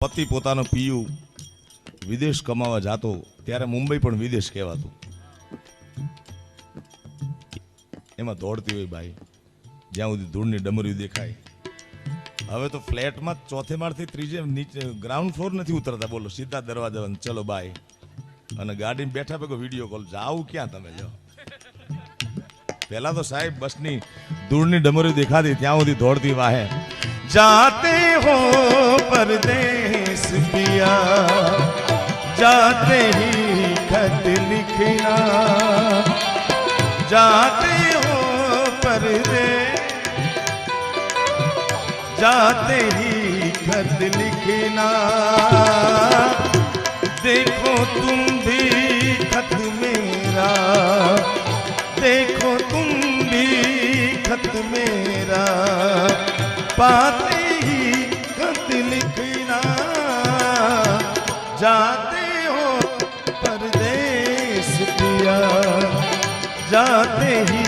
પતિ પોતાનો પીયુ વિદેશ કમાવા જાતો ત્યારે મુંબઈ પણ વિદેશ કહેવાતું. એમાં દોડતી હોય બાઈ જ્યાં સુધી ધૂળની ડમરીઓ દેખાય. હવે તો ફ્લેટમાં ચોથે માળથી ત્રીજે નીચે ગ્રાઉન્ડ ફ્લોર નથી ઉતરતા. બોલો સીધા દરવાજા ચલો બાય. અને ગાડીમાં બેઠા ભેગો વિડીયો કોલ. જાવ ક્યાં તમે? જો પેલા તો સાહેબ બસની ધૂળની ડમરીઓ દેખાતી ત્યાં સુધી દોડતી વાહે. जाते हो परदेस पिया जाते ही खत लिखना जाते हो परदेस जाते ही खत लिखना देखो तुम भी खत मेरा देखो तुम भी खत मेरा पाते ही खत लिखना जाते हो परदेस पिया जाते ही